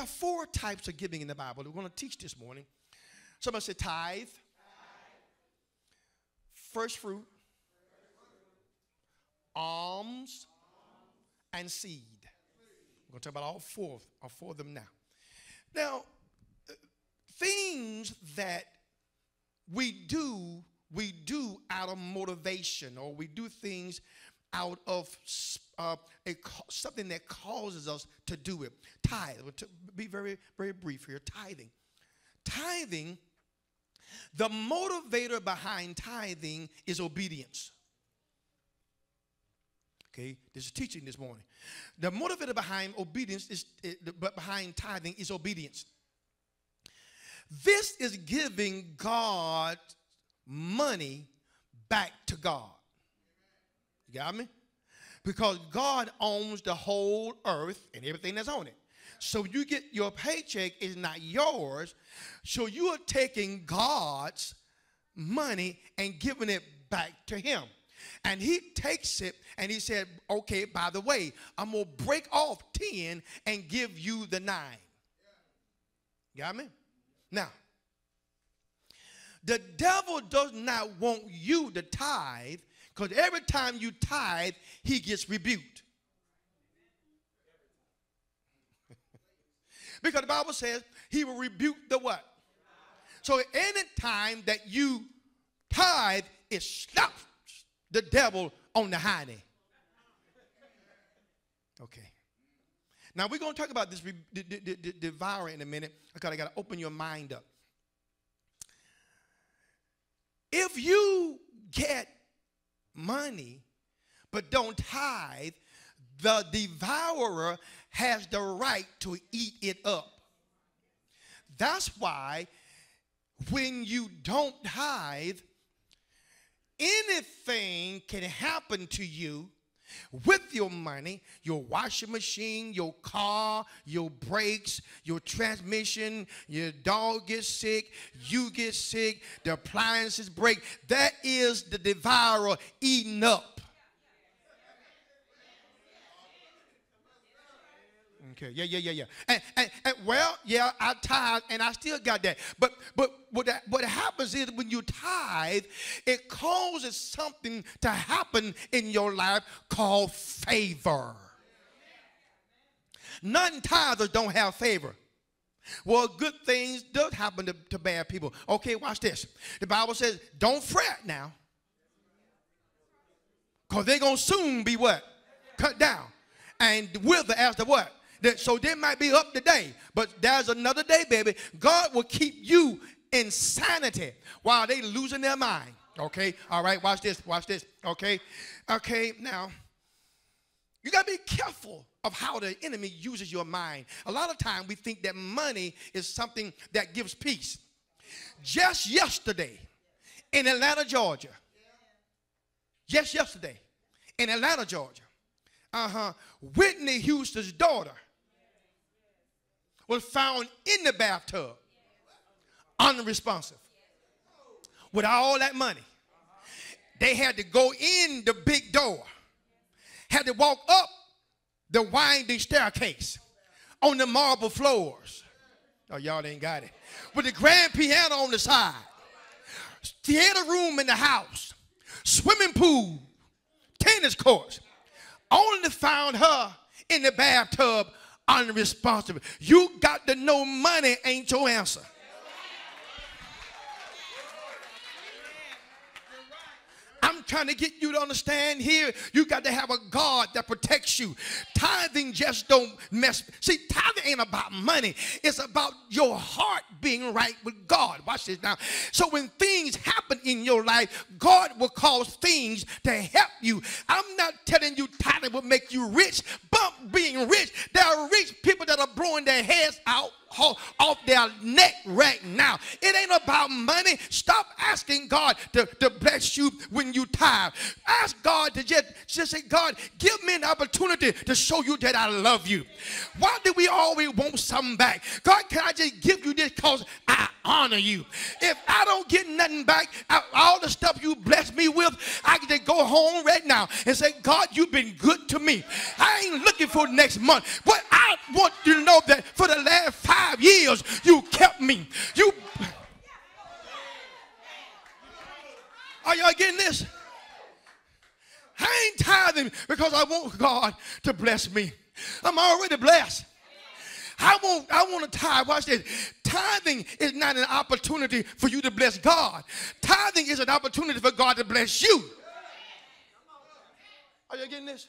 are 4 types of giving in the Bible. We're going to teach this morning. Somebody say tithe, first fruit, alms, and seed. We're going to talk about all four of them now. Now, things that we do out of motivation, or we do things out of something that causes us to do it. Tithe. To be very, very brief here. Tithing, the motivator behind tithing is obedience. Okay, this is teaching this morning. The motivator behind behind tithing is obedience. This is giving God money back to God. You got me? Because God owns the whole earth and everything that's on it. So you get your paycheck is not yours. So you are taking God's money and giving it back to him. And he takes it and he said, okay, by the way, I'm going to break off 10 and give you the 9. Got me? Now, the devil does not want you to tithe, because every time you tithe, he gets rebuked. Because the Bible says he will rebuke the what? So any time that you tithe, it slaps the devil on the hiney. Okay. Now we're going to talk about this devourer in a minute, because I got to open your mind up. If you get money but don't tithe, the devourer has the right to eat it up. That's why when you don't tithe, anything can happen to you with your money. Your washing machine, your car, your brakes, your transmission, your dog gets sick, you get sick, the appliances break. That is the devourer eating up. Okay, yeah. And well, yeah, I tithe and I still got that. But what happens is when you tithe, it causes something to happen in your life called favor. Non-tithers don't have favor. Well, good things do happen to bad people. Okay, watch this. The Bible says, don't fret now, because they're going to soon be what? Cut down and wither as the what? So they might be up today, but there's another day, baby. God will keep you in sanity while they losing their mind. Okay, all right, watch this, okay. Now, you got to be careful of how the enemy uses your mind. A lot of times we think that money is something that gives peace. Just yesterday in Atlanta, Georgia, Whitney Houston's daughter was found in the bathtub, unresponsive, with all that money. They had to go in the big door, had to walk up the winding staircase on the marble floors. Oh, y'all ain't got it. With the grand piano on the side, theater room in the house, swimming pool, tennis courts, only to find her in the bathtub unresponsible. You got to know money ain't your answer. I'm trying to get you to understand here, you got to have a God that protects you. Tithing just don't mess. See, tithing ain't about money. It's about your heart being right with God. Watch this now. So when things happen in your life, God will cause things to help you. I'm not telling you tithing will make you rich, but being rich, there are rich people that are blowing their heads out off their neck right now. It ain't about money. Stop asking God to bless you when you tithe. Ask God to just say, God, give me an opportunity to show you that I love you. Why do we always want something back? God, can I just give you this because I honor you? If I don't get nothing back, all the stuff you blessed me with, I can just go home right now and say, God, you've been good to me. I ain't looking for next month, but want you to know that for the last 5 years, you kept me. Are y'all getting this? I ain't tithing because I want God to bless me. I'm already blessed. I want to tithe. Watch this. Tithing is not an opportunity for you to bless God. Tithing is an opportunity for God to bless you. Are you getting this?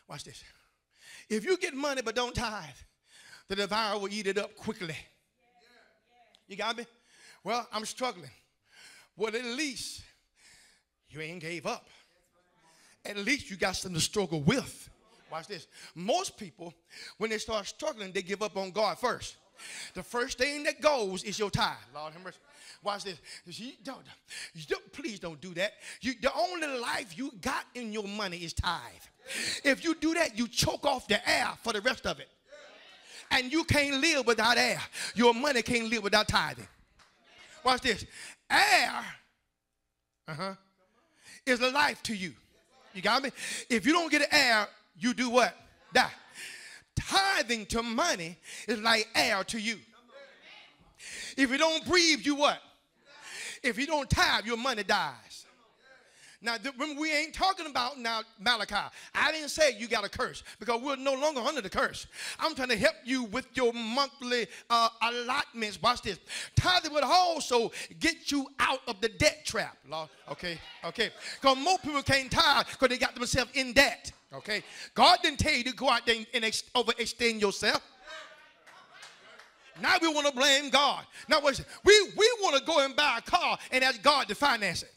Watch this. If you get money but don't tithe, the devourer will eat it up quickly. You got me? Well, I'm struggling. Well, at least you ain't gave up. At least you got something to struggle with. Watch this. Most people, when they start struggling, they give up on God first. The first thing that goes is your tithe. Lord have mercy. Watch this. Please don't do that. The only life you got in your money is tithe. If you do that, you choke off the air for the rest of it. And you can't live without air. Your money can't live without tithing. Watch this. Air is a life to you. You got me? If you don't get air, you do what? Die. Tithing to money is like air to you. If you don't breathe, you what? If you don't tithe, your money dies. Now, remember, we ain't talking about now Malachi. I didn't say you got a curse because we're no longer under the curse. I'm trying to help you with your monthly allotments. Watch this. Tithing would also get you out of the debt trap. Lord, okay. Because most people can't tithe because they got themselves in debt. Okay. God didn't tell you to go out there and overextend yourself. Now we want to blame God. Now we want to go and buy a car and ask God to finance it.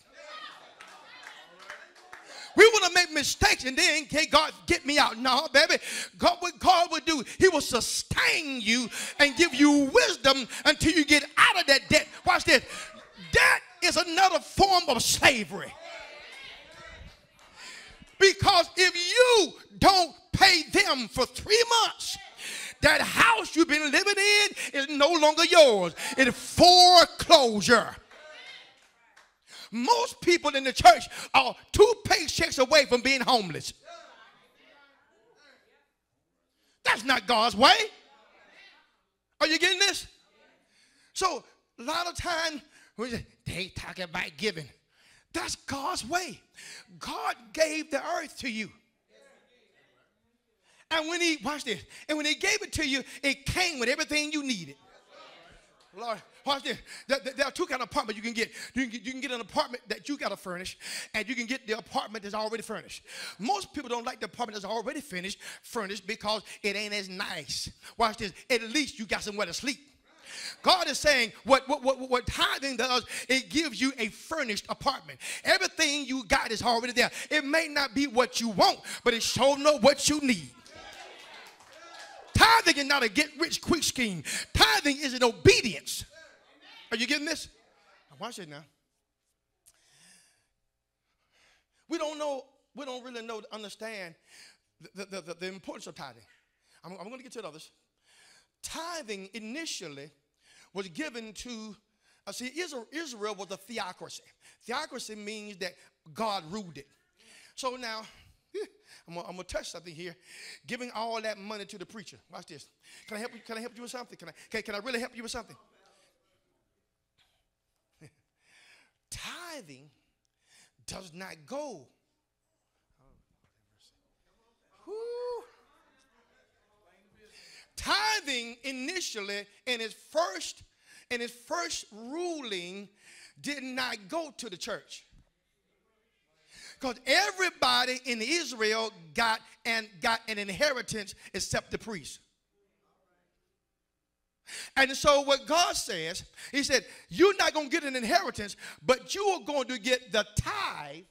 We want to make mistakes and then, okay, God, get me out. No, baby. God, what God would do, he will sustain you and give you wisdom until you get out of that debt. Watch this. Debt is another form of slavery. Because if you don't pay them for 3 months, that house you've been living in is no longer yours. It's foreclosure. Most people in the church are 2 paychecks away from being homeless. That's not God's way. Are you getting this? So a lot of times they talk about giving. That's God's way. God gave the earth to you. And when watch this, and when he gave it to you, it came with everything you needed. Lord, watch this. There are 2 kind of apartments you can get. You can get an apartment that you got to furnish, and you can get the apartment that's already furnished. Most people don't like the apartment that's already furnished because it ain't as nice. Watch this. At least you got somewhere to sleep. God is saying what tithing does, it gives you a furnished apartment. Everything you got is already there. It may not be what you want, but it sure know what you need. Tithing is not a get-rich-quick scheme. Tithing is an obedience. Are you getting this? Watch it now. We don't really understand the importance of tithing. I'm going to get to the others. Tithing initially was given to, Israel was a theocracy. Theocracy means that God ruled it. So now, I'm gonna touch something here. Giving all that money to the preacher. Watch this. Can I help you? Can I help you with something? Can I really help you with something? Tithing does not go. Tithing initially in its first ruling did not go to the church. Because everybody in Israel got an inheritance except the priest. And so what God says, he said, you're not going to get an inheritance, but you are going to get the tithe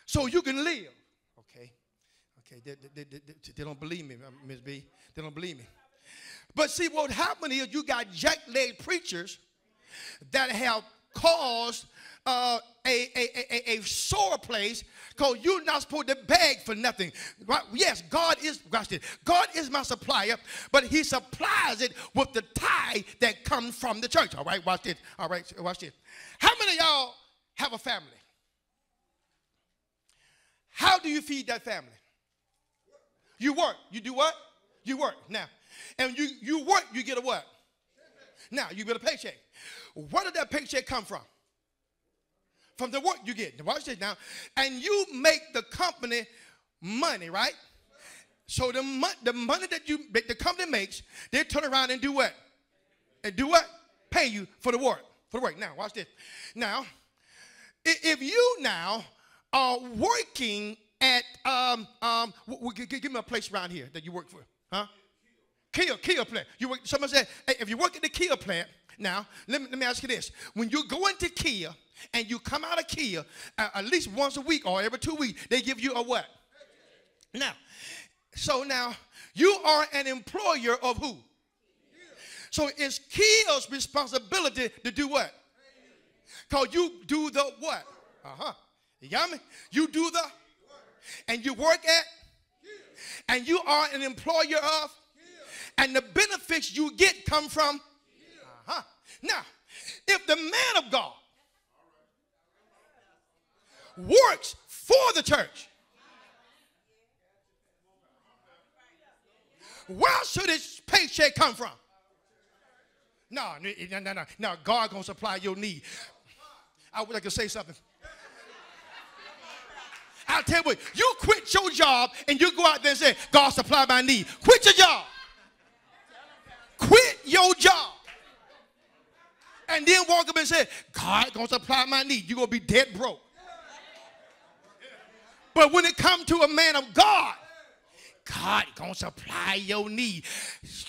so you can live. Okay. They don't believe me, Ms. B. They don't believe me. But see, what happened is you got jack-legged preachers that have caused a sore place because you're not supposed to beg for nothing. Right? Yes, God is my supplier, but he supplies it with the tithe that comes from the church. All right, watch this. All right, watch this. How many of y'all have a family? How do you feed that family? You work. You do what? You work. Now, and you work, you get a what? Now, you get a paycheck. Where did that paycheck come from? From the work you get. Watch this now. And you make the company money, right? So the money that the company makes, they turn around and do what? And do what? Pay you for the work. For the work. Now, watch this. Now, if you now are working at, give me a place around here that you work for. Huh? Kia plant. Someone said, hey, if you work at the Kia plant, now, let me ask you this. When you go into Kia and you come out of Kia, at least once a week or every 2 weeks, they give you a what? Now, so now, you are an employer of who? So it's Kia's responsibility to do what? Because you do the what? You got me? You do the, and you work at, and you are an employer of, and the benefits you get come from. Now, if the man of God works for the church, where should his paycheck come from? No. God gonna supply your need. I would like to say something. I'll tell you what, you quit your job and you go out there and say, God supply my need. Quit your job. Quit your job. And then walk up and say, God gonna supply my need. You're gonna be dead broke. But when it comes to a man of God, God gonna supply your need.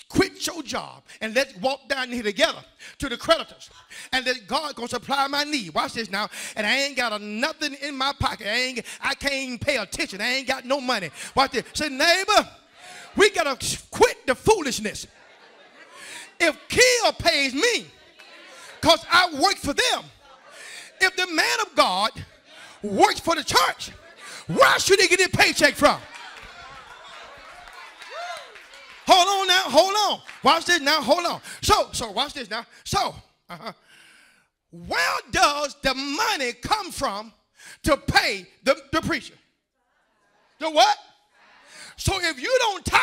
Quit your job and let's walk down here together to the creditors and let God gonna supply my need. Watch this now. And I ain't got nothing in my pocket. I can't even pay attention. I ain't got no money. Watch this. Say, neighbor, we gotta quit the foolishness. If Kia pays me, because I work for them, if the man of God works for the church, where should he get his paycheck from? Hold on now, hold on. Watch this now, hold on. So watch this now. So, where does the money come from to pay the preacher? The what? So if you don't tithe,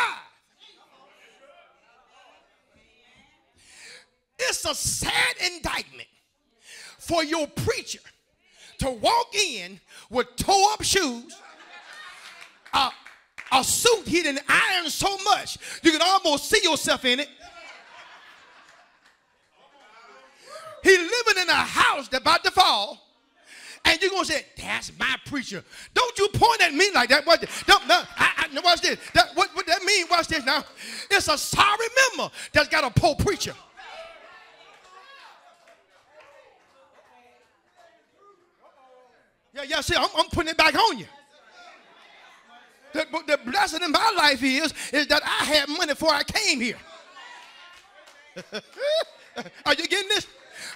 it's a sad indictment for your preacher to walk in with tore up shoes, a suit he didn't iron so much you can almost see yourself in it. He living in a house that's about to fall, and you're going to say, that's my preacher. Don't you point at me like that. Watch this. What that mean? Watch this now. It's a sorry member that's got a poor preacher. Yeah, see, I'm putting it back on you. The blessing in my life is that I had money before I came here. Are you getting this?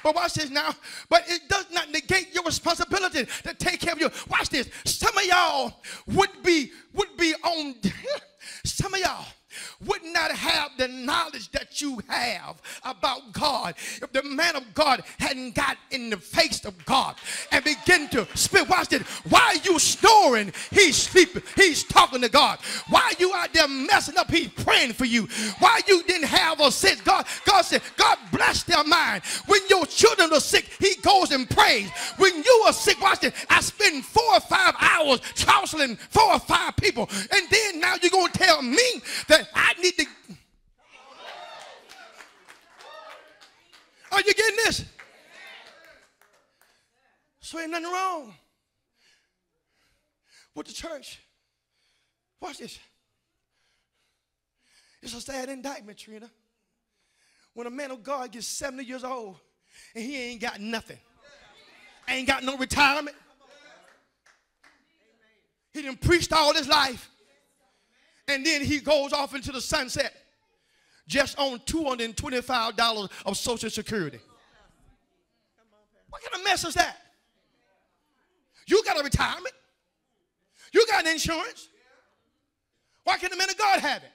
But watch this now. But it does not negate your responsibility to take care of you. Watch this. Some of y'all would be on. Some of y'all would not have the knowledge that you have about God if the man of God hadn't got in the face of God and begin to speak. Watch this. While you snoring, he's sleeping. He's talking to God. While you out there messing up, he's praying for you. While you didn't have a sense, God said, God bless their mind. When your children are sick, he goes and prays. When you are sick, watch this. I spend 4 or 5 hours counseling 4 or 5 people. And then now you're going to tell me that I need to. Are you getting this? So ain't nothing wrong with the church. Watch this. It's a sad indictment, Trina. When a man of God gets 70 years old and he ain't got nothing. Ain't got no retirement. He done preached all his life. And then he goes off into the sunset just on $225 of Social Security. What kind of mess is that? You got a retirement. You got insurance. Why can't the man of God have it?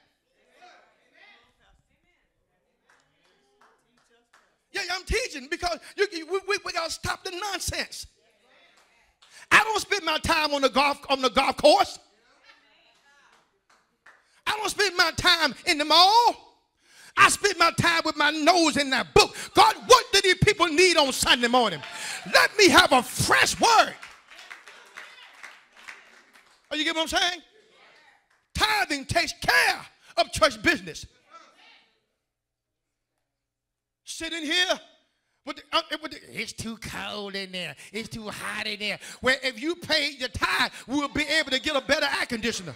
Yeah, I'm teaching because we got to stop the nonsense. I don't spend my time on the golf course. I don't spend my time in the mall. I spend my time with my nose in that book. God, what do these people need on Sunday morning? Let me have a fresh word. Are you get what I'm saying? Tithing takes care of church business. Sitting here, it's too cold in there. It's too hot in there. Where if you pay your tithe, we'll be able to get a better air conditioner.